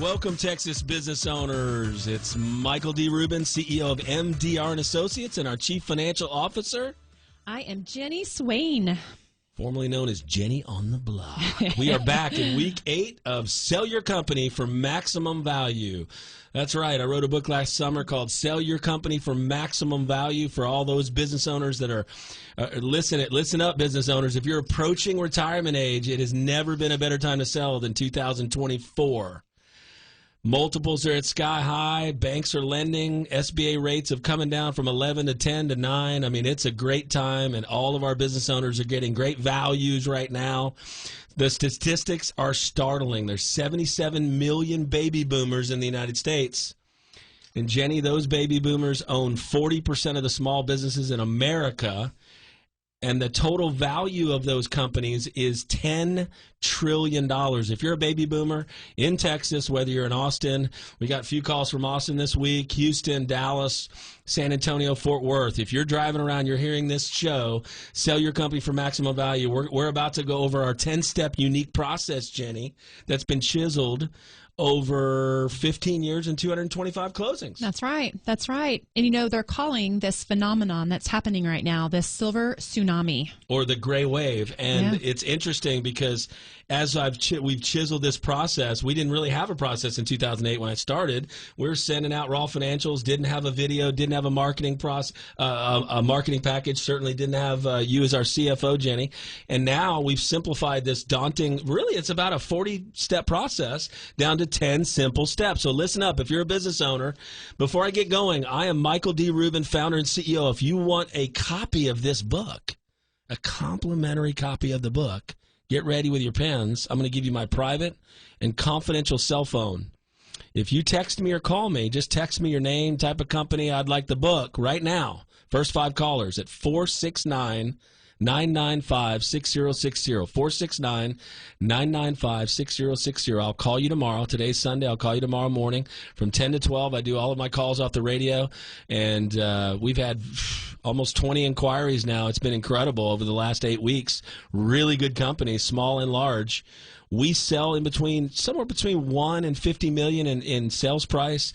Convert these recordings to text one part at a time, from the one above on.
Welcome, Texas business owners. It's Michael D. Rubin, CEO of MDR Associates, and our Chief Financial Officer. I am Jenny Swain, formerly known as Jenny on the Block. We are back in week 8 of Sell Your Company for Maximum Value. That's right. I wrote a book last summer called Sell Your Company for Maximum Value for all those business owners that are, listen up, business owners. If you're approaching retirement age, it has never been a better time to sell than 2024. Multiples are at sky high. Banks are lending. SBA rates have coming down from 11 to 10 to 9. I mean, it's a great time, and all of our business owners are getting great values right now. The statistics are startling. There's 77 million baby boomers in the United States. And, Jenny, those baby boomers own 40% of the small businesses in America. And the total value of those companies is $10 trillion. If you're a baby boomer in Texas, whether you're in Austin, we got a few calls from Austin this week, Houston, Dallas, San Antonio, Fort Worth. If you're driving around, you're hearing this show, Sell Your Company for Maximum Value. We're about to go over our 10-step unique process, Jenny, that's been chiseled over 15 years and 225 closings. That's right. That's right. And, you know, they're calling this phenomenon that's happening right now, this Silver Tsunami. Or the gray wave. And It's interesting because as we've chiseled this process, we didn't really have a process in 2008 when I started. We were sending out raw financials, didn't have a video, didn't have a marketing a marketing package, certainly didn't have you as our CFO, Jenny. And now we've simplified this daunting, really it's about a 40-step process down to 10 simple steps. So listen up. If you're a business owner, before I get going, I am Michael D. Rubin, founder and CEO. If you want a copy of this book, a complimentary copy of the book, get ready with your pens. I'm going to give you my private and confidential cell phone. If you text me or call me, just text me your name, type of company, I'd like the book right now. First 5 callers at 469-995-6060. 469-995-6060. I'll call you tomorrow. Today's Sunday. I'll call you tomorrow morning from 10 to 12. I do all of my calls off the radio, and we've had almost 20 inquiries now. It's been incredible over the last 8 weeks. Really good companies, small and large. We sell somewhere between 1 and 50 million in sales price,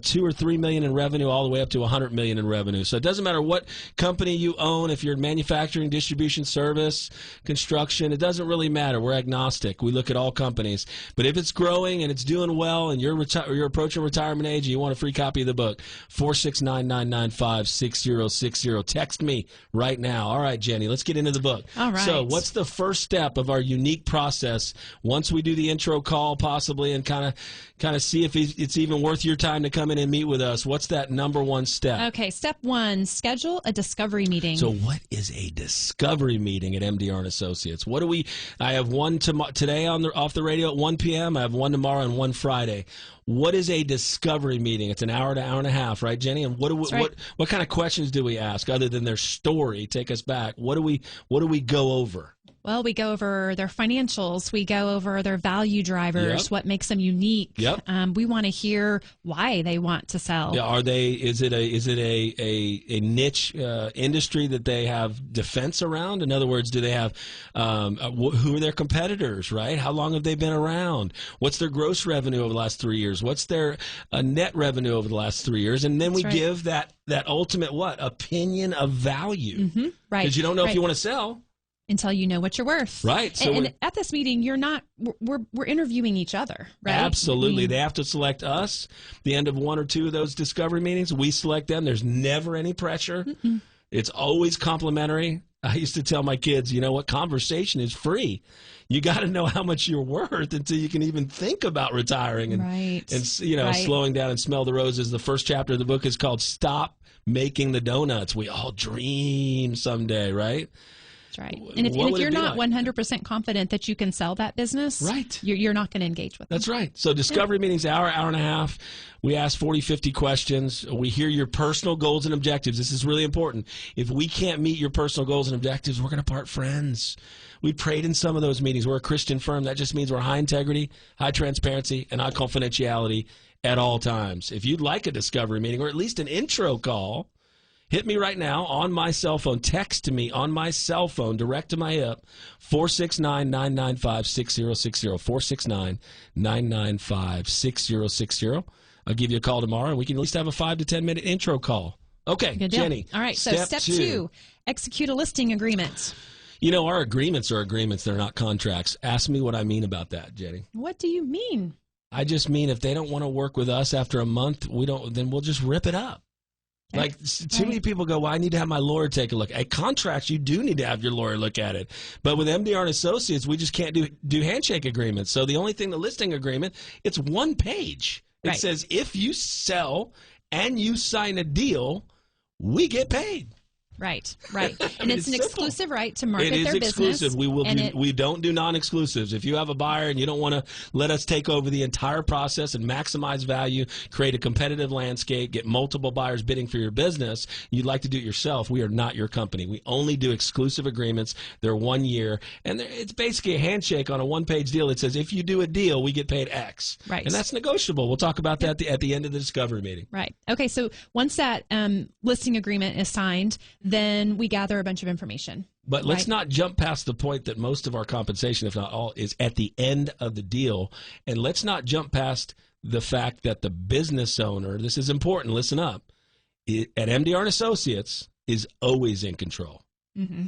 2 or 3 million in revenue, all the way up to 100 million in revenue. So it doesn't matter what company you own. If you're manufacturing, distribution, service, construction, it doesn't really matter. We're agnostic. We look at all companies. But if it's growing and it's doing well, and you're approaching retirement age, and you want a free copy of the book, 469-995-6060. Text me right now. All right, Jenny, let's get into the book. All right. So what's the first step of our unique process? Once we do the intro call, possibly, and kind of see if it's even worth your time to come in and meet with us, what's that number one step? Okay, step 1, schedule a discovery meeting. So what is a discovery meeting at MDR Associates? I have one today off the radio at 1 p.m. I have one tomorrow and one Friday. What is a discovery meeting? It's an hour to hour and a half, right, Jenny? And what kind of questions do we ask other than their story? Take us back. What do we go over? Well, we go over their financials. We go over their value drivers, what makes them unique. Yep. We want to hear why they want to sell. Yeah, is it a niche industry that they have defense around? In other words, do they have who are their competitors, right? How long have they been around? What's their gross revenue over the last 3 years? What's their net revenue over the last 3 years? And then we give that ultimate opinion of value. Mm-hmm. Right. Because you don't know if you want to sell until you know what you're worth. Right. So and at this meeting, we're interviewing each other, right? Absolutely. They have to select us. The end of 1 or 2 of those discovery meetings, we select them. There's never any pressure. Mm-mm. It's always complimentary. I used to tell my kids, you know what, conversation is free. You got to know how much you're worth until you can even think about retiring and slowing down and smell the roses. The first chapter of the book is called Stop Making the Donuts. We all dream someday, right? That's right. And if you're not 100% confident that you can sell that business, right, you're not going to engage with them. That's right. So discovery meetings, hour and a half. We ask 40, 50 questions. We hear your personal goals and objectives. This is really important. If we can't meet your personal goals and objectives, we're going to part friends. We prayed in some of those meetings. We're a Christian firm. That just means we're high integrity, high transparency, and high confidentiality at all times. If you'd like a discovery meeting or at least an intro call, hit me right now on my cell phone. Text me on my cell phone, direct to my hip, 469-995-6060, 469-995-6060. I'll give you a call tomorrow, and we can at least have a 5 to 10 minute intro call. Okay, Jenny. All right, so step two, execute a listing agreement. You know, our agreements are agreements. They're not contracts. Ask me what I mean about that, Jenny. What do you mean? I just mean if they don't want to work with us after a month, then we'll just rip it up. Like, too many people go, well, I need to have my lawyer take a look. At contracts, you do need to have your lawyer look at it. But with MDR Associates, we just can't do handshake agreements. So the only thing, the listing agreement, it's one page. It says if you sell and you sign a deal, we get paid. Right. And it's an exclusive right to market their business. It is exclusive. We don't do non-exclusives. If you have a buyer and you don't want to let us take over the entire process and maximize value, create a competitive landscape, get multiple buyers bidding for your business, you'd like to do it yourself, we are not your company. We only do exclusive agreements. They're 1 year. And it's basically a handshake on a one-page deal that says if you do a deal, we get paid X. Right. And that's negotiable. We'll talk about that at the end of the discovery meeting. Right. Okay, so once that listing agreement is signed, then we gather a bunch of information. But let's not jump past the point that most of our compensation, if not all, is at the end of the deal. And let's not jump past the fact that the business owner, this is important, listen up, at MDR Associates is always in control. Mm-hmm.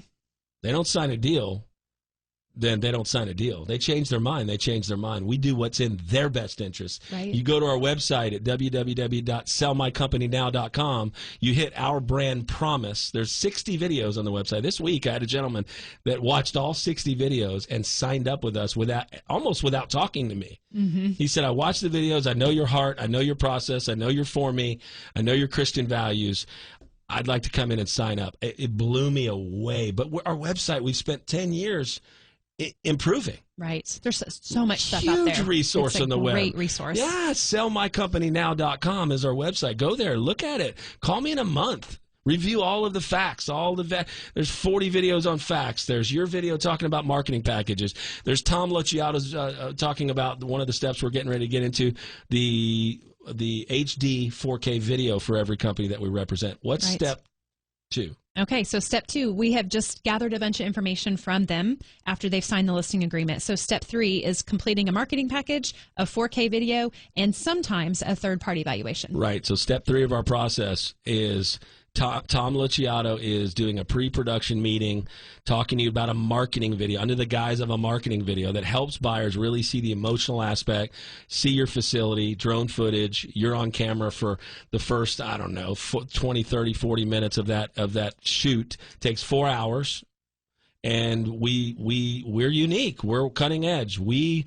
They don't sign a deal, then they don't sign a deal. They change their mind. We do what's in their best interest. Right. You go to our website at www.sellmycompanynow.com. You hit our brand promise. There's 60 videos on the website. This week, I had a gentleman that watched all 60 videos and signed up with us almost without talking to me. Mm-hmm. He said, I watched the videos. I know your heart. I know your process. I know you're for me. I know your Christian values. I'd like to come in and sign up. It blew me away. But our website, we've spent 10 years improving. Right. There's so much stuff out there. Huge resource on the web. Great resource. Yeah, sellmycompanynow.com is our website. Go there, look at it. Call me in a month. Review all of the facts, there's 40 videos on facts. There's your video talking about marketing packages. There's Tom Luciato's talking about one of the steps we're getting ready to get into, the HD 4K video for every company that we represent. What's step 2? Okay, so step 2, we have just gathered a bunch of information from them after they've signed the listing agreement. So step 3 is completing a marketing package, a 4K video, and sometimes a third-party evaluation. Right, so step 3 of our process is Tom Luciato is doing a pre-production meeting, talking to you about a marketing video under the guise of a marketing video that helps buyers really see the emotional aspect, see your facility, drone footage. You're on camera for the first, 20, 30, 40 minutes of that shoot. It takes 4 hours. And we're unique. We're cutting edge. We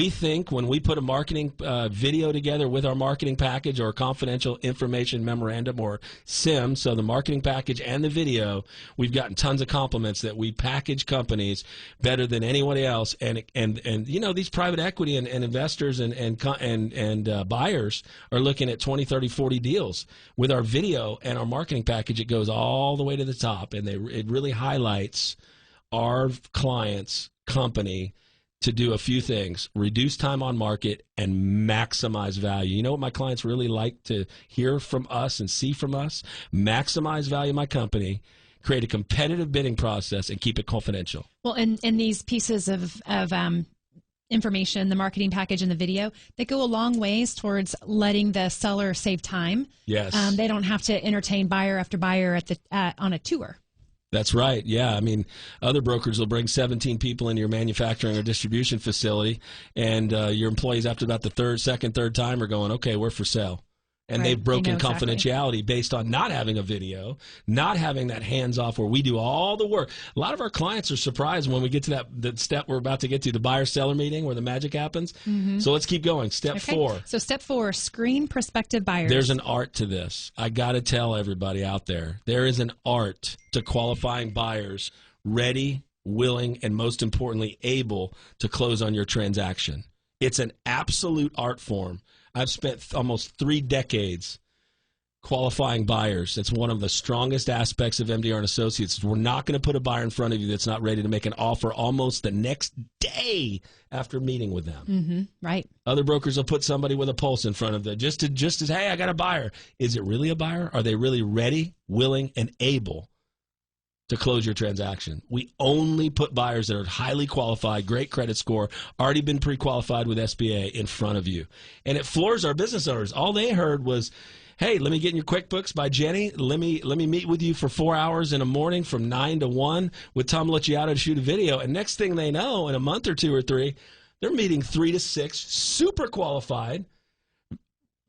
think when we put a marketing video together with our marketing package or confidential information memorandum or SIM, so the marketing package and the video, we've gotten tons of compliments that we package companies better than anyone else. And you know, these private equity and investors and buyers are looking at 20, 30, 40 deals. With our video and our marketing package, it goes all the way to the top, and it really highlights our client's company to do a few things: reduce time on market and maximize value. You know what my clients really like to hear from us and see from us? Maximize value of my company, create a competitive bidding process, and keep it confidential. Well, and these pieces of information, the marketing package and the video, they go a long ways towards letting the seller save time. Yes. They don't have to entertain buyer after buyer on a tour. That's right. Yeah. I mean, other brokers will bring 17 people into your manufacturing or distribution facility, and your employees, after about the third time, are going, okay, we're for sale. And they've broken confidentiality based on not having a video, not having that hands-off where we do all the work. A lot of our clients are surprised when we get to that step we're about to get to, the buyer-seller meeting where the magic happens. Mm-hmm. So let's keep going. Step 4. So step 4, screen prospective buyers. There's an art to this. I got to tell everybody out there, there is an art to qualifying buyers ready, willing, and most importantly, able to close on your transaction. It's an absolute art form. I've spent almost 3 decades qualifying buyers. It's one of the strongest aspects of MDR and Associates. We're not going to put a buyer in front of you that's not ready to make an offer almost the next day after meeting with them. Mm-hmm. Right. Other brokers will put somebody with a pulse in front of them just as, hey, I got a buyer. Is it really a buyer? Are they really ready, willing, and able to close your transaction? We only put buyers that are highly qualified, great credit score, already been pre-qualified with SBA in front of you. And it floors our business owners. All they heard was, hey, let me get in your QuickBooks by Jenny. Let me meet with you for 4 hours in the morning from 9 to 1 with Tom Luciano to shoot a video. And next thing they know, in a month or 2 or 3, they're meeting 3 to 6 super qualified,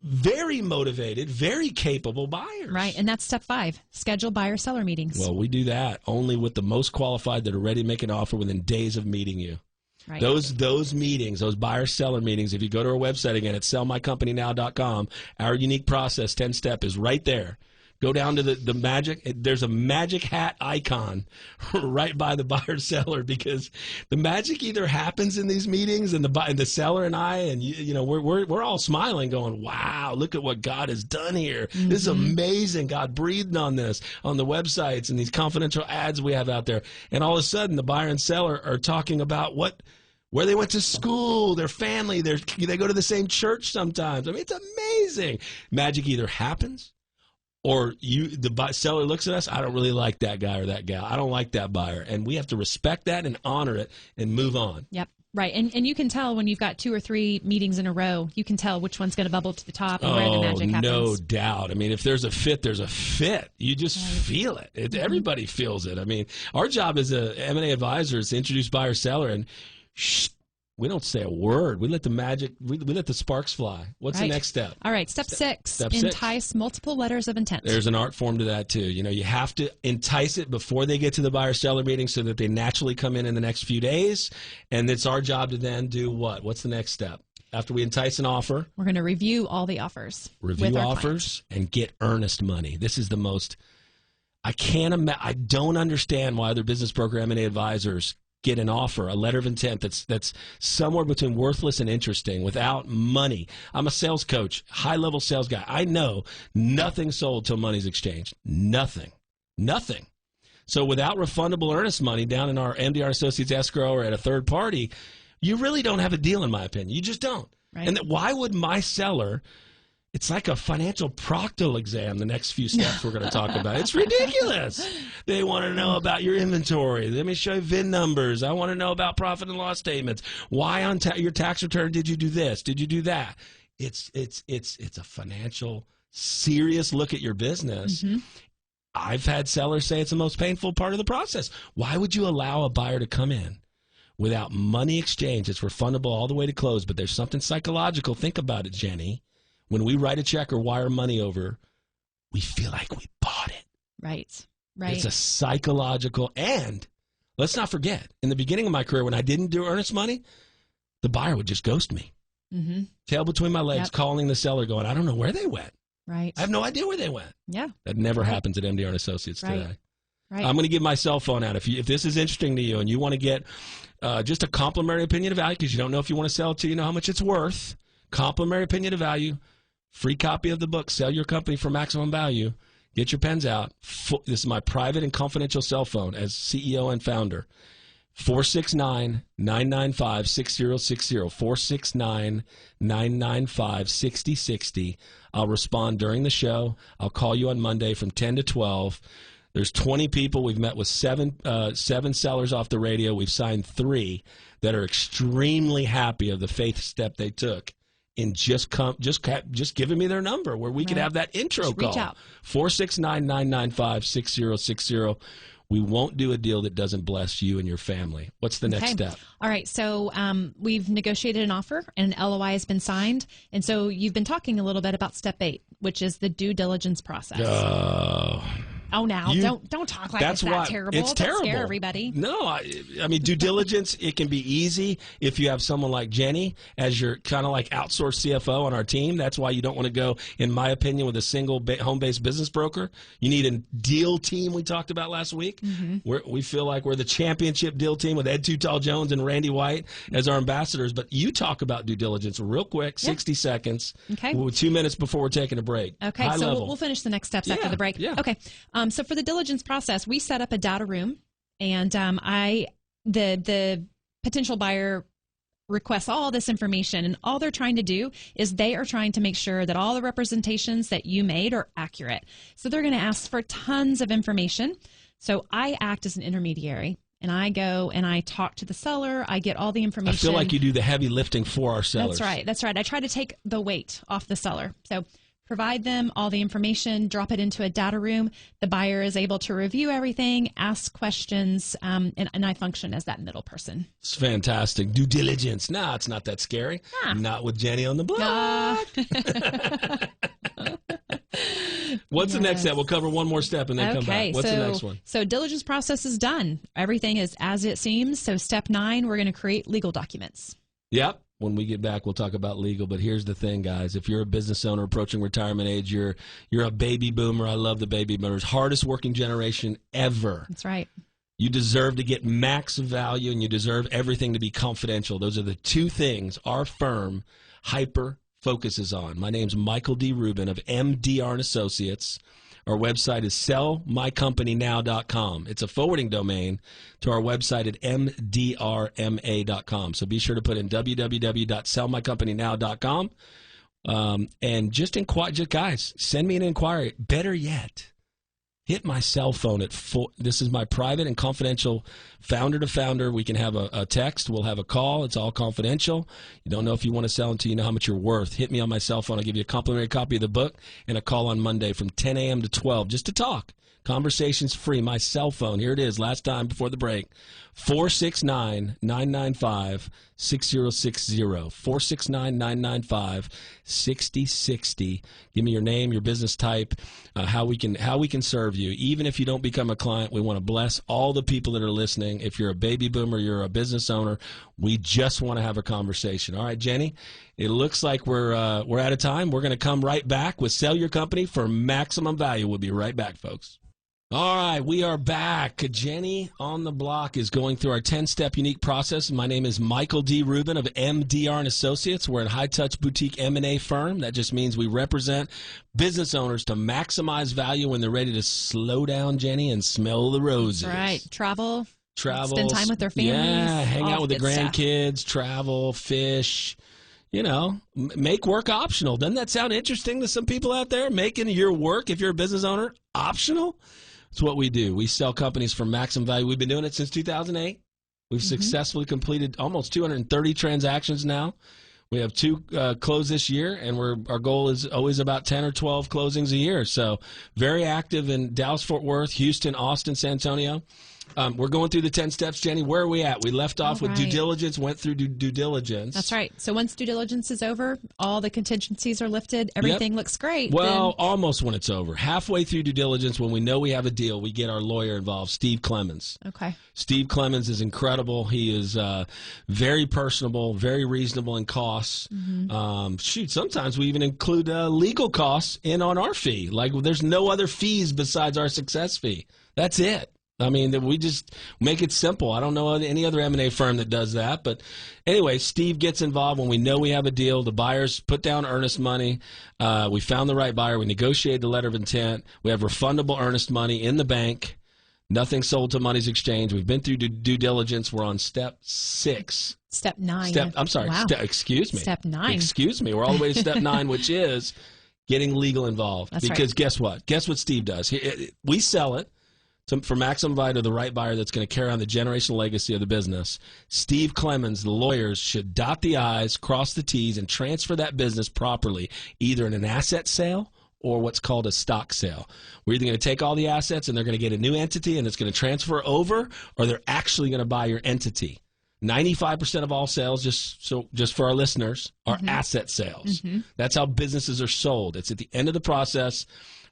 very motivated, very capable buyers. Right, and that's step 5, schedule buyer-seller meetings. Well, we do that only with the most qualified that are ready to make an offer within days of meeting you. Right. Those meetings, those buyer-seller meetings, if you go to our website again at sellmycompanynow.com, our unique process, 10-step, is right there. Go down to the magic. There's a magic hat icon right by the buyer-seller, because the magic either happens in these meetings, and the seller and I, and we're all smiling, going, "Wow, look at what God has done here. Mm-hmm. This is amazing. God breathed on this on the websites and these confidential ads we have out there." And all of a sudden, the buyer and seller are talking about where they went to school, their family, they go to the same church sometimes. I mean, it's amazing. Magic either happens, or the seller looks at us, I don't really like that guy or that gal. I don't like that buyer. And we have to respect that and honor it and move on. Yep. Right. And you can tell when you've got 2 or 3 meetings in a row, you can tell which one's going to bubble to the top and where the magic happens. No doubt. I mean, if there's a fit, there's a fit. You just feel it. Mm-hmm. Everybody feels it. I mean, our job as a M&A advisor is to introduce buyer seller, and we don't say a word. We let the magic, we let the sparks fly. What's the next step? All right, step 6, entice multiple letters of intent. There's an art form to that, too. You have to entice it before they get to the buyer-seller meeting so that they naturally come in the next few days. And it's our job to then do what? What's the next step? After we entice an offer, we're going to review all the offers. Review offers and get earnest money. This is the most, I don't understand why other business broker M&A advisors get an offer, a letter of intent that's somewhere between worthless and interesting without money. I'm a sales coach, high-level sales guy. I know nothing sold till money's exchanged. Nothing. So without refundable earnest money down in our MDR Associates escrow or at a third party, you really don't have a deal, in my opinion. You just don't. Right. And why would my seller... It's like a financial proctal exam, the next few steps we're going to talk about. It's ridiculous. They want to know about your inventory. Let me show you VIN numbers. I want to know about profit and loss statements. Why on your tax return did you do this? Did you do that? It's a financial, serious look at your business. Mm-hmm. I've had sellers say it's the most painful part of the process. Why would you allow a buyer to come in without money exchange? It's refundable all the way to close, but there's something psychological. Think about it, Jenny. When we write a check or wire money over, we feel like we bought it. Right. It's a psychological, and let's not forget, in the beginning of my career, when I didn't do earnest money, the buyer would just ghost me. Mm-hmm. Tail between my legs, calling the seller, going, I don't know where they went. Right. I have no idea where they went. Yeah. That never happens at MDR Associates today. Right. I'm going to give my cell phone out. If this is interesting to you and you want to get just a complimentary opinion of value, because you don't know if you want to sell it to, how much it's worth, complimentary opinion of value, free copy of the book, Sell Your Company for Maximum Value. Get your pens out. This is my private and confidential cell phone as CEO and founder. 469-995-6060. 469-995-6060. I'll respond during the show. I'll call you on Monday from 10 to 12. There's 20 people. We've met with seven sellers off the radio. We've signed 3 that are extremely happy of the faith step they took in just giving me their number where we could have that intro call. Reach out. 469-995-6060. We won't do a deal that doesn't bless you and your family. What's the next step? All right. So we've negotiated an offer and an LOI has been signed. And so you've been talking a little bit about step 8, which is the due diligence process. Oh, now don't talk like it's that terrible. It's terrible. Don't scare everybody. No, I mean, due diligence, it can be easy if you have someone like Jenny as your kind of like outsourced CFO on our team. That's why you don't want to go, in my opinion, with a single home-based business broker. You need a deal team we talked about last week. We feel like we're the championship deal team with Ed Too-Tall Jones and Randy White as our ambassadors. But you talk about due diligence real quick, 60 seconds, 2 minutes before we're taking a break. Okay, High so level. we'll finish the next steps after the break. Yeah. Okay, so for the diligence process, we set up a data room, and the potential buyer requests all this information, and all they're trying to do is they are trying to make sure that all the representations that you made are accurate. So they're going to ask for tons of information. So I act as an intermediary. And I go and I talk to the seller. I get all the information. I feel like you do the heavy lifting for our sellers. That's right. I try to take the weight off the seller. So provide them all the information, drop it into a data room. The buyer is able to review everything, ask questions, and I function as that middle person. It's fantastic. Due diligence. Nah, it's not that scary. Not with Jenny on the block. What's the next step? We'll cover one more step and then come back. What's the next one? So diligence process is done. Everything is as it seems. So step 9, we're going to create legal documents. Yep. When we get back, we'll talk about legal. But here's the thing, guys. If you're a business owner approaching retirement age, you're a baby boomer. I love the baby boomers. Hardest working generation ever. That's right. You deserve to get max value, and you deserve everything to be confidential. Those are the two things our firm hyper focuses on. My name's Michael D. Rubin of MDR Associates. Our website is sellmycompanynow.com. It's a forwarding domain to our website at mdrma.com. So be sure to put in www.sellmycompanynow.com. And just guys, send me an inquiry. Better yet, hit my cell phone at this is my private and confidential founder to founder. We can have a text. We'll have a call. It's all confidential. You don't know if you want to sell until you know how much you're worth. Hit me on my cell phone. I'll give you a complimentary copy of the book and a call on Monday from 10 a.m. to 12 just to talk. Conversation's free. My cell phone, here it is, last time before the break, 469-995-6060. 469-995-6060. Give me your name, your business type, how we can serve you. Even if you don't become a client, we want to bless all the people that are listening. If you're a baby boomer, you're a business owner, we just want to have a conversation. All right, Jenny, it looks like we're out of time. We're going to come right back with Sell Your Company for Maximum Value. We'll be right back, folks. All right, we are back. Jenny on the block is going through our 10-step unique process. My name is Michael D. Rubin of MDR Associates. We're a high-touch boutique M&A firm. That just means we represent business owners to maximize value when they're ready to slow down, Jenny, and smell the roses. That's right. Travel, spend time with their families. Yeah, hang out with the grandkids, stuff. Travel, fish. You know, make work optional. Doesn't that sound interesting to some people out there? Making your work, if you're a business owner, optional? It's what we do. We sell companies for maximum value. We've been doing it since 2008. We've successfully completed almost 230 transactions now. We have 2 closed this year, and our goal is always about 10 or 12 closings a year. So very active in Dallas, Fort Worth, Houston, Austin, San Antonio. We're going through the 10 steps, Jenny. Where are we at? We left off with due diligence, went through due diligence. That's right. So once due diligence is over, all the contingencies are lifted. Everything looks great. Well, almost when it's over. Halfway through due diligence, when we know we have a deal, we get our lawyer involved, Steve Clemens. Okay. Steve Clemens is incredible. He is very personable, very reasonable in costs. Sometimes we even include legal costs in on our fee. Like there's no other fees besides our success fee. That's it. I mean, we just make it simple. I don't know any other M&A firm that does that. But anyway, Steve gets involved when we know we have a deal. The buyers put down earnest money. We found the right buyer. We negotiated the letter of intent. We have refundable earnest money in the bank. Nothing sold to money's exchange. We've been through due diligence. We're on step 6. Step 9. I'm sorry. Wow. Excuse me. Step 9. Excuse me. We're all the way to step 9, which is getting legal involved. That's because right. Guess what? Guess what Steve does? We sell it for maximum value to the right buyer that's going to carry on the generational legacy of the business. Steve Clemens, the lawyers, should dot the I's, cross the T's, and transfer that business properly, either in an asset sale or what's called a stock sale. We're either going to take all the assets and they're going to get a new entity and it's going to transfer over, or they're actually going to buy your entity. 95% of all sales, just for our listeners, are asset sales. That's how businesses are sold. It's at the end of the process.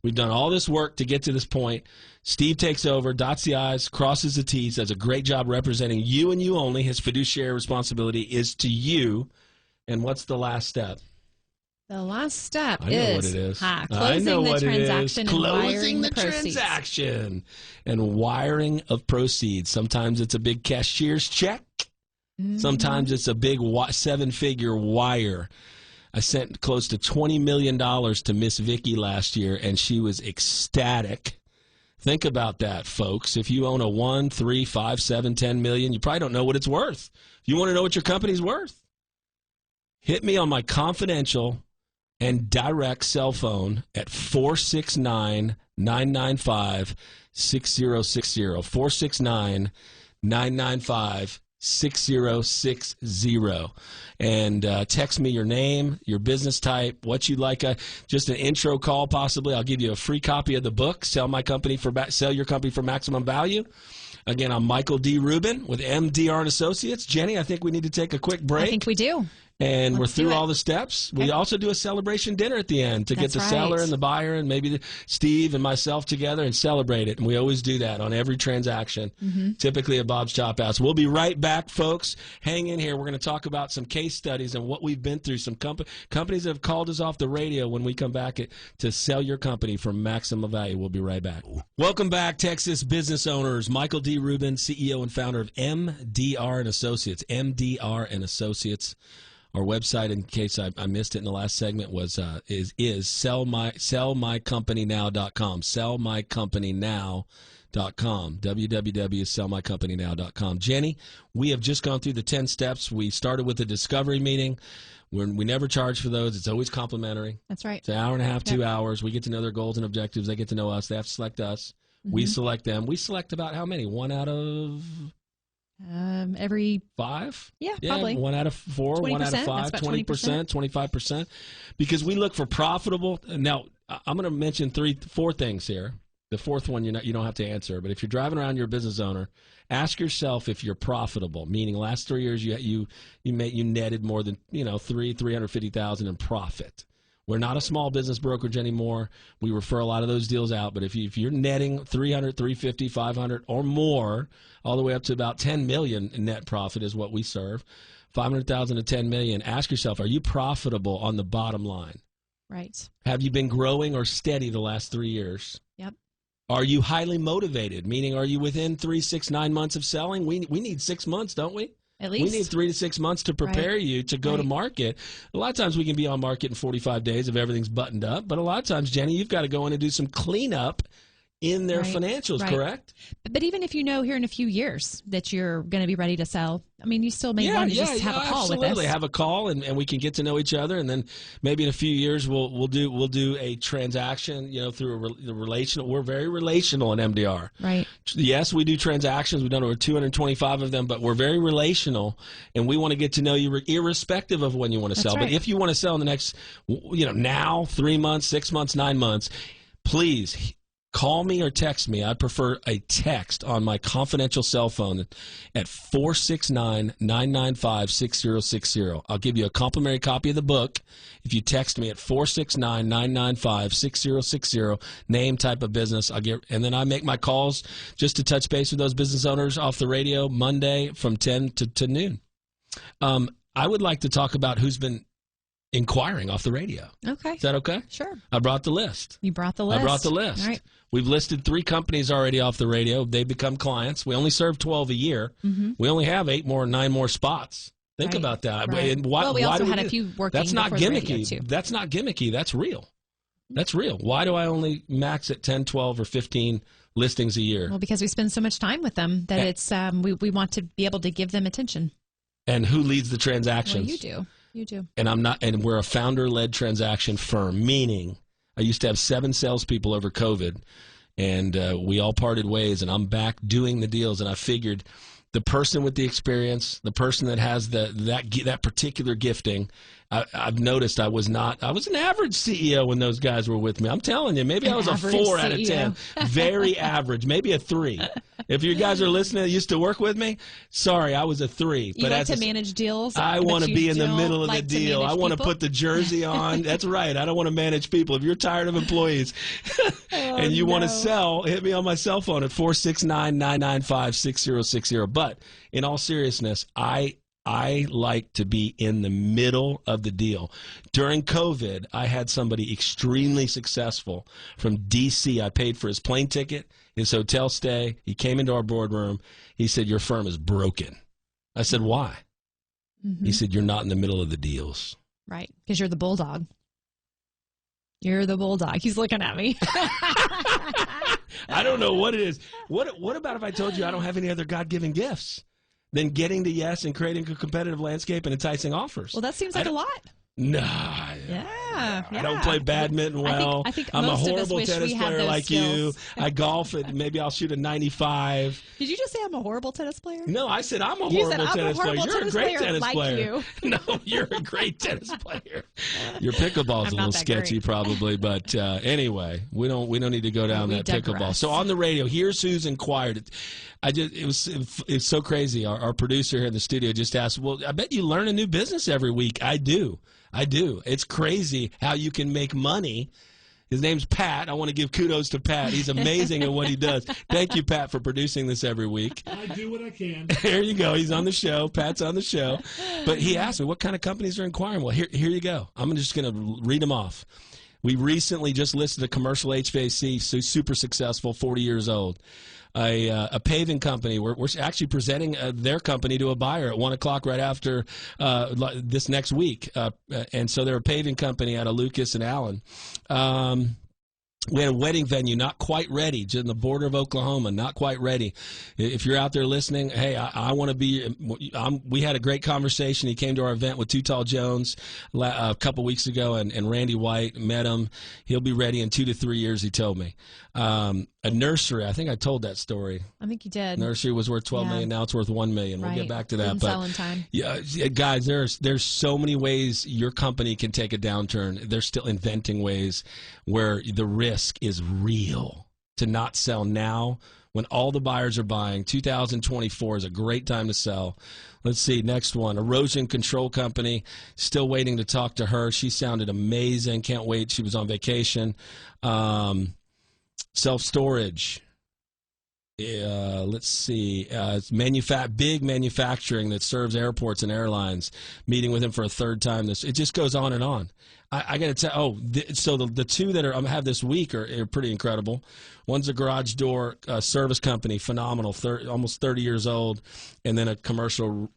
We've done all this work to get to this point. Steve takes over, dots the I's, crosses the T's, does a great job representing you and you only. His fiduciary responsibility is to you. And what's the last step? The last step I know what it is. Closing the transaction and Closing wiring the proceeds. transaction and wiring of proceeds. Sometimes it's a big cashier's check. Sometimes it's a big 7-figure wire. I sent close to $20 million to Miss Vicky last year, and she was ecstatic. Think about that, folks. If you own a 1, 3, 5, 7, 10 million, you probably don't know what it's worth. If you want to know what your company's worth, hit me on my confidential and direct cell phone at 469-995-6060. 469-995-6060. And text me your name, your business type, what you'd like, just an intro call possibly. I'll give you a free copy of the book, Sell Your Company for Maximum Value. Again, I'm Michael D. Rubin with MDR Associates. Jenny, I think we need to take a quick break. I think we do. And we're through all the steps. Okay. We also do a celebration dinner at the end to get the seller and the buyer and maybe Steve and myself together and celebrate it. And we always do that on every transaction, typically at Bob's Chop House. We'll be right back, folks. Hang in here. We're going to talk about some case studies and what we've been through. Some companies that have called us off the radio when we come back to Sell Your Company for Maximum Value. We'll be right back. Welcome back, Texas business owners. Michael D. Rubin, CEO and founder of MDR Associates. MDR Associates. Our website, in case I missed it in the last segment, is sellmycompanynow.com. Sellmycompanynow.com. www.sellmycompanynow.com. Jenny, we have just gone through the 10 steps. We started with the discovery meeting. We never charge for those. It's always complimentary. That's right. It's an hour and a half, 2 hours. We get to know their goals and objectives. They get to know us. They have to select us. We select them. We select about how many? 1 out of... every 5? Yeah, probably. 1 out of 4, 1 out of 5, 20%, 25%. Because we look for profitable. Now, I'm going to mention 4 things here. The fourth one you don't have to answer. But if you're driving around, you're a business owner, ask yourself if you're profitable. Meaning, last 3 years you netted more than $350,000 in profit. We're not a small business brokerage anymore. We refer a lot of those deals out. But if you're netting 300, 350, 500 or more, all the way up to about 10 million in net profit is what we serve, 500,000 to 10 million, ask yourself, are you profitable on the bottom line? Right. Have you been growing or steady the last 3 years? Yep. Are you highly motivated? Meaning, are you within 3, 6, 9 months of selling? We need 6 months, don't we? At least. We need 3 to 6 months to prepare you to go to market. A lot of times we can be on market in 45 days if everything's buttoned up. But a lot of times, Jenny, you've got to go in and do some cleanup in their financials, correct? But even if you know here in a few years that you're going to be ready to sell, I mean, you still may want to just have a call with us. Absolutely, have a call, and we can get to know each other, and then maybe in a few years we'll do a transaction, through the relational. We're very relational in MDR. Right. Yes, we do transactions. We've done over 225 of them, but we're very relational, and we want to get to know you irrespective of when you want to sell. But if you want to sell in the next, now, 3 months, 6 months, 9 months, please call me or text me. I prefer a text on my confidential cell phone at 469-995-6060. I'll give you a complimentary copy of the book if you text me at 469-995-6060. Name, type of business. And then I make my calls just to touch base with those business owners off the radio Monday from 10 to noon. I would like to talk about who's been inquiring off the radio. Okay. Is that okay? Sure. I brought the list. You brought the list. I brought the list. All right. We've listed 3 companies already off the radio. They've become clients. We only serve 12 a year. We only have 9 more spots. Think about that. Right. We also had a few working. That's not gimmicky. Too. That's not gimmicky. That's real. That's real. Why do I only max at 10, 12, or 15 listings a year? Well, because we spend so much time with them that it's we want to be able to give them attention. And who leads the transactions? Well, you do. You do. And we're a founder-led transaction firm, meaning I used to have 7 salespeople over COVID, and we all parted ways, and I'm back doing the deals, and I figured the person with the experience, the person that has that particular gifting, I've noticed I was an average CEO when those guys were with me. I'm telling you, maybe I was a 4 out of 10. Very average, maybe a 3. If you guys are listening that used to work with me, sorry, I was a 3. You like to manage deals? I want to be in the middle of the deal. I want to put the jersey on. That's right. I don't want to manage people. If you're tired of employees and you want to sell, hit me on my cell phone at 469-995-6060. But in all seriousness, I like to be in the middle of the deal. During COVID, I had somebody extremely successful from D.C. I paid for his plane ticket, his hotel stay. He came into our boardroom. He said, "Your firm is broken." I said, "Why?" He said, "You're not in the middle of the deals." Right, because you're the bulldog. You're the bulldog. He's looking at me. I don't know what it is. What about if I told you I don't have any other God-given gifts than getting to yes and creating a competitive landscape and enticing offers? Well, that seems like a lot. No. Yeah. I don't play badminton well. I think I'm a most of us horrible wish tennis we had player those like skills. you. I golf at maybe I'll shoot a 95. Did you just say I'm a horrible tennis player? No, I said I'm a You horrible said, "I'm a tennis player. horrible You're a tennis great player tennis like player. you." No, you're a great tennis player. Your pickleball's a little sketchy probably, but anyway, we don't need to go down that pickleball. So on the radio, here's who's inquired. It's so crazy. Our producer here in the studio just asked, "Well, I bet you learn a new business every week." I do. It's crazy how you can make money. His name's Pat. I want to give kudos to Pat. He's amazing at what he does. Thank you, Pat, for producing this every week. I do what I can. There you go. He's on the show. Pat's on the show. But he asked me, what kind of companies are inquiring? Well, here you go. I'm just going to read them off. We recently just listed a commercial HVAC, so super successful, 40 years old. A paving company. We're actually presenting their company to a buyer at 1 o'clock right after this next week. And so they're a paving company out of Lucas and Allen. We had a wedding venue, not quite ready, just in the border of Oklahoma, not quite ready. If you're out there listening, hey, I want to be. We had a great conversation. He came to our event with Too Tall Jones a couple weeks ago, and Randy White, met him. He'll be ready in 2 to 3 years, he told me. A nursery, I think I told that story. I think you did. Nursery was worth $12 million. Now it's worth $1 million. We'll get back to that. Didn't sell in time. Yeah, guys, there's so many ways your company can take a downturn. They're still inventing ways where the risk is real to not sell now when all the buyers are buying. 2024 is a great time to sell. Let's see, next one. Erosion control company. Still waiting to talk to her. She sounded amazing. Can't wait. She was on vacation. Self-storage. Let's see. Big manufacturing that serves airports and airlines. Meeting with him for a third time. It just goes on and on. I got to tell. So the two that I have this week are pretty incredible. One's a garage door service company, phenomenal, almost 30 years old, and then a commercial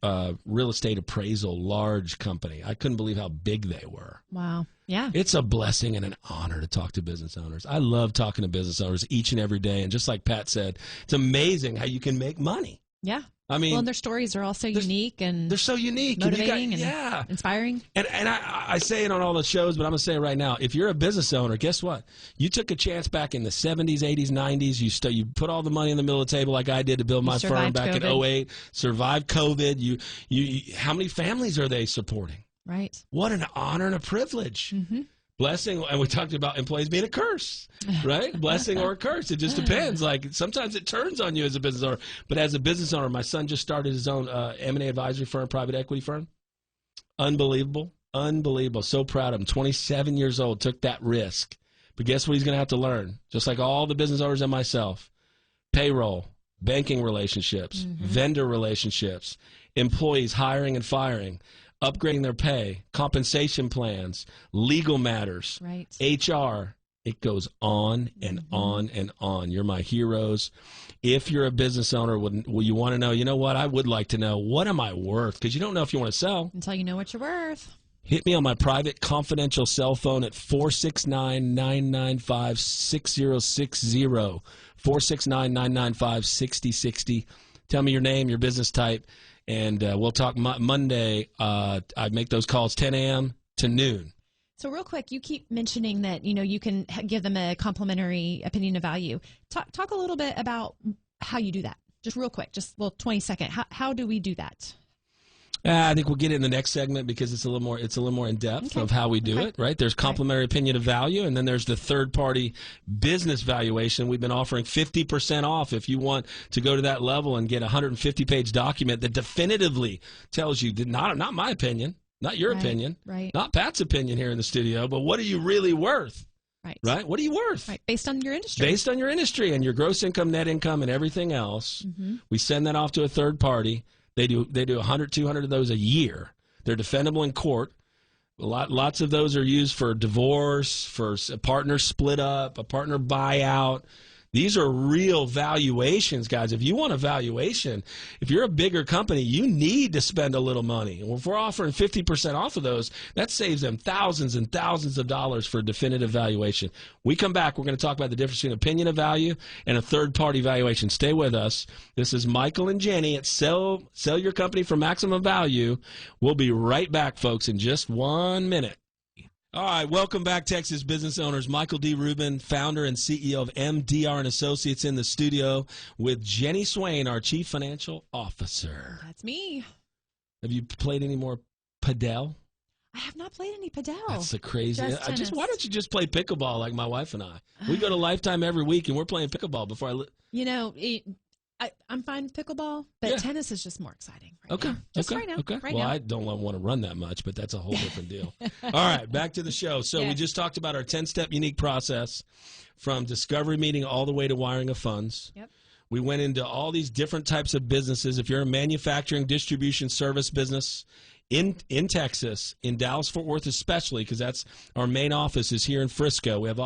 real estate appraisal, large company. I couldn't believe how big they were. Wow. Yeah. It's a blessing and an honor to talk to business owners. I love talking to business owners each and every day. And just like Pat said, it's amazing how you can make money. Yeah. I mean, well, and their stories are also unique and they're so unique, motivating and inspiring. And I say it on all the shows, but I'm gonna say it right now. If you're a business owner, guess what? You took a chance back in the 70s, 80s, 90s. You put all the money in the middle of the table like I did to build my firm back in 2008. Survived COVID. You how many families are they supporting? Right. What an honor and a privilege. Mm-hmm. Blessing, and we talked about employees being a curse, right? Blessing or a curse. It just depends. Like sometimes it turns on you as a business owner. But as a business owner, my son just started his own M&A Advisory firm, private equity firm. Unbelievable. So proud of him. 27 years old, took that risk. But guess what he's going to have to learn? Just like all the business owners and myself. Payroll, banking relationships, vendor relationships, employees hiring and firing, upgrading their pay, compensation plans, legal matters, right. HR. It goes on and on and on. You're my heroes. If you're a business owner, you want to know, you know what? I would like to know, what am I worth? Because you don't know if you want to sell. Until you know what you're worth. Hit me on my private confidential cell phone at 469-995-6060. 469-995-6060. Tell me your name, your business type. And we'll talk Monday. I make those calls 10 a.m. to noon. So real quick, you keep mentioning that, you can give them a complimentary opinion of value. Talk a little bit about how you do that. Just real quick, just 20 second. How do we do that? I think we'll get it in the next segment because it's a little more in depth of how we do it, right? There's complementary opinion of value, and then there's the third-party business valuation. We've been offering 50% off if you want to go to that level and get a 150-page document that definitively tells you, not my opinion, not your opinion, not Pat's opinion here in the studio, but what are you really worth? Right? What are you worth? Right. Based on your industry. Based on your industry and your gross income, net income, and everything else. We send that off to a third party. They do 100, 200 of those a year. They're defendable in court. Lots of those are used for divorce, for a partner split up, a partner buyout. These are real valuations, guys. If you want a valuation, if you're a bigger company, you need to spend a little money. And if we're offering 50% off of those, that saves them thousands and thousands of dollars for a definitive valuation. We come back, we're going to talk about the difference between opinion of value and a third-party valuation. Stay with us. This is Michael and Jenny at Sell Your Company for Maximum Value. We'll be right back, folks, in just 1 minute. All right, welcome back, Texas business owners. Michael D. Rubin, founder and CEO of MDR Associates, in the studio with Jenny Swain, our Chief Financial Officer. That's me. Have you played any more padel? I have not played any padel. That's the crazy. Why don't you just play pickleball like my wife and I? We go to Lifetime every week, and we're playing pickleball before I'm fine with pickleball, but tennis is just more exciting right now. Right now. Okay. I don't want to run that much, but that's a whole different deal. All right, back to the show. So we just talked about our 10-step unique process from discovery meeting all the way to wiring of funds. Yep. We went into all these different types of businesses. If you're a manufacturing, distribution, service business in Texas, in Dallas-Fort Worth especially, because that's our main office is here in Frisco. We have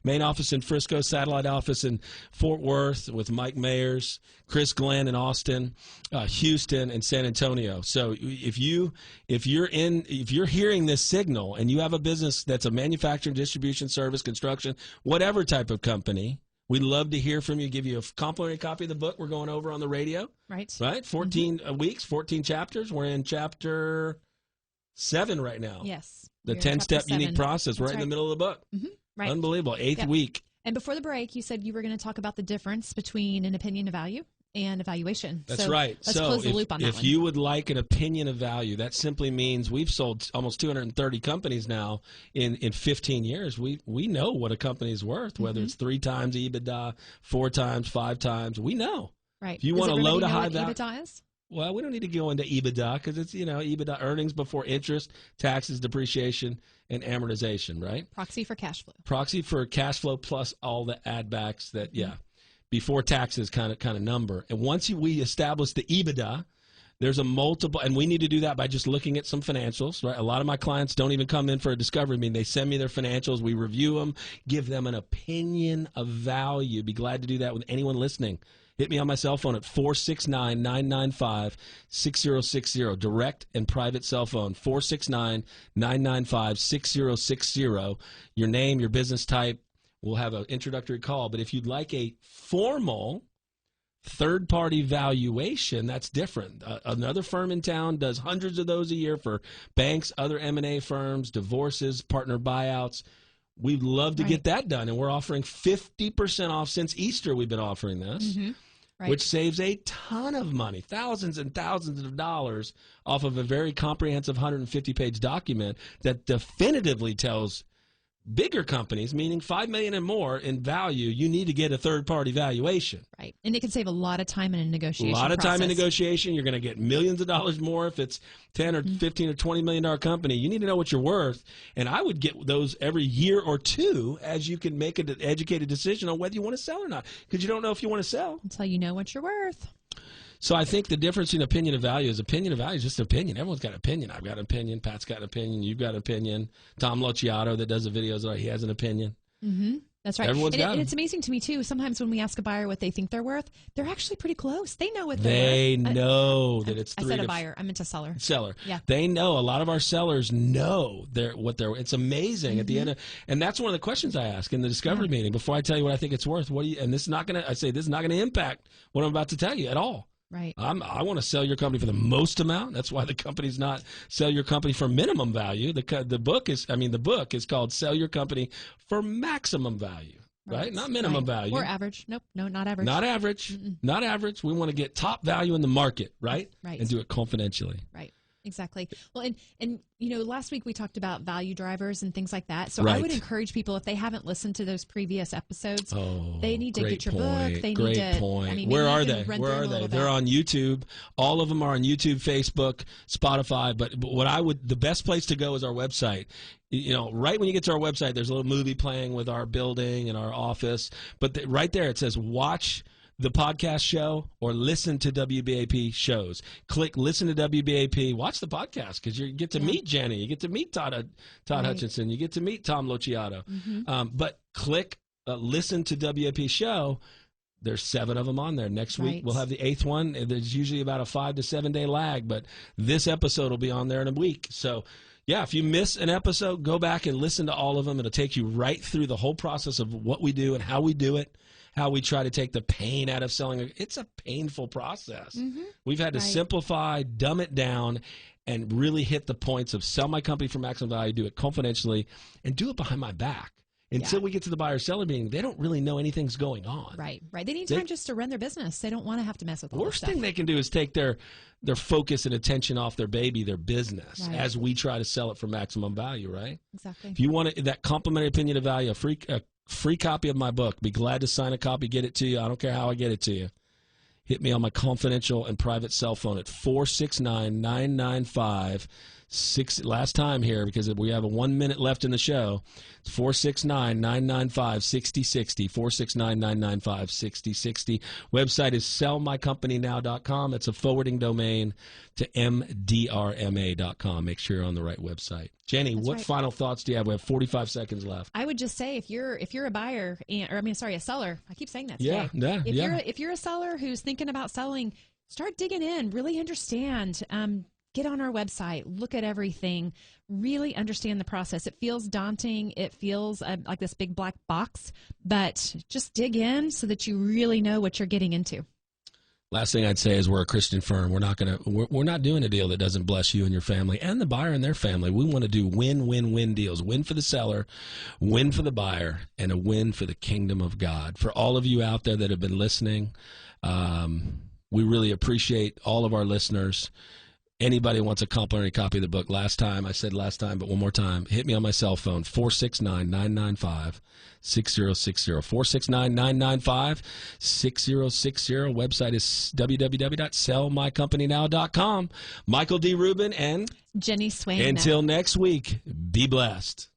main office in Frisco, satellite office in Fort Worth with Mike Mayers, Chris Glenn in Austin, Houston, and San Antonio. So if you're hearing this signal and you have a business that's a manufacturing, distribution, service, construction, whatever type of company, we'd love to hear from you, give you a complimentary copy of the book we're going over on the radio. Right. 14 weeks, 14 chapters. We're in chapter 7 right now. Yes. The 10-step unique process. We're right in the middle of the book. Right. Unbelievable. 8th week. And before the break, you said you were going to talk about the difference between an opinion of value and evaluation. That's right. Let's close the loop on that one. If you would like an opinion of value, that simply means we've sold almost 230 companies now in 15 years. We know what a company is worth, whether it's 3 times EBITDA, 4 times, 5 times. We know. Right. If you want a low to high value. EBITDA is? Well, we don't need to go into EBITDA because it's, EBITDA, earnings before interest, taxes, depreciation, and amortization, right? Proxy for cash flow. Proxy for cash flow plus all the add backs that, before taxes kind of number. And once we establish the EBITDA, there's a multiple, and we need to do that by just looking at some financials, right? A lot of my clients don't even come in for a discovery meeting. They send me their financials. We review them, give them an opinion of value. Be glad to do that with anyone listening. Hit me on my cell phone at 469-995-6060. Direct and private cell phone, 469-995-6060. Your name, your business type. We'll have an introductory call. But if you'd like a formal third-party valuation, that's different. Another firm in town does hundreds of those a year for banks, other M&A firms, divorces, partner buyouts. We'd love to get that done, and we're offering 50% off since Easter. We've been offering this, which saves a ton of money, thousands and thousands of dollars off of a very comprehensive 150-page document that definitively tells bigger companies, meaning $5 million and more in value, you need to get a third-party valuation. Right, and it can save a lot of time in a negotiation A lot of time in negotiation. You're going to get millions of dollars more if it's 10 or 15 or $20 million company. You need to know what you're worth, and I would get those every year or two as you can make an educated decision on whether you want to sell or not, because you don't know if you want to sell. Until you know what you're worth. So I think the difference in opinion of value is just opinion. Everyone's got an opinion. I've got an opinion. Pat's got an opinion. You've got an opinion. Tom Lociato that does the videos, he has an opinion. That's right. Everyone's got and it's amazing to me, too. Sometimes when we ask a buyer what they think they're worth, they're actually pretty close. They know what they're worth. They know that it's 3 I said a buyer. I meant a seller. Seller. Yeah. They know. A lot of our sellers know what they're. It's amazing at the end of, and that's one of the questions I ask in the discovery meeting before I tell you what I think it's worth. And this is not going to impact what I'm about to tell you at all. Right. I want to sell your company for the most amount. That's why the company's not sell your company for minimum value. The book is called Sell Your Company for Maximum Value. right? Not minimum value. Or average. Nope. No, not average. Not average. Mm-mm. Not average. We want to get top value in the market, right? Right. And do it confidentially. Right. Exactly. Well, and last week we talked about value drivers and things like that. So I would encourage people, if they haven't listened to those previous episodes, they need to get your book. They need to. Point. I mean, Where are they? Where are they? They're on YouTube. All of them are on YouTube, Facebook, Spotify. But the best place to go is our website. Right when you get to our website, there's a little movie playing with our building and our office. But right there, it says watch the podcast show or listen to WBAP shows. Click listen to WBAP, watch the podcast, because you get to meet Jenny, you get to meet Todd Hutchinson, you get to meet Tom Lociato. Mm-hmm. But click listen to WBAP show. There's 7 of them on there. Next week we'll have the 8th one. There's usually about a 5 to 7 day lag, but this episode will be on there in a week. So yeah, if you miss an episode, go back and listen to all of them. It'll take you right through the whole process of what we do and how we do it. How we try to take the pain out of selling. It's a painful process. Mm-hmm. We've had to simplify, dumb it down, and really hit the points of sell my company for maximum value, do it confidentially, and do it behind my back. Until we get to the buyer-seller meeting, they don't really know anything's going on. Right. They need time just to run their business. They don't want to have to mess with all the worst thing they can do is take their focus and attention off their baby, their business, as we try to sell it for maximum value, right? Exactly. If you want that complimentary opinion of value, a free copy of my book. Be glad to sign a copy, get it to you. I don't care how I get it to you. Hit me on my confidential and private cell phone at 469-995-6. Last time here, because we have 1 minute left in the show. It's 469-995-6060. 469-995-6060. Website is sellmycompanynow.com. It's a forwarding domain to mdrma.com. Make sure you're on the right website. Jenny, what final thoughts do you have? We have 45 seconds left. I would just say, if you're a buyer, a seller. I keep saying that today. If you're a seller who's thinking about selling, start digging in. Really understand. Get on our website. Look at everything. Really understand the process. It feels daunting. It feels like this big black box, but just dig in so that you really know what you're getting into. Last thing I'd say is we're a Christian firm. We're not doing a deal that doesn't bless you and your family and the buyer and their family. We want to do win-win-win deals. Win for the seller, win for the buyer, and a win for the kingdom of God. For all of you out there that have been listening, we really appreciate all of our listeners. Anybody wants a complimentary copy of the book, I said last time, but one more time, hit me on my cell phone, 469-995-6060. 469-995-6060. Website is www.sellmycompanynow.com. Michael D. Rubin and Jenny Swain. Until next week, be blessed.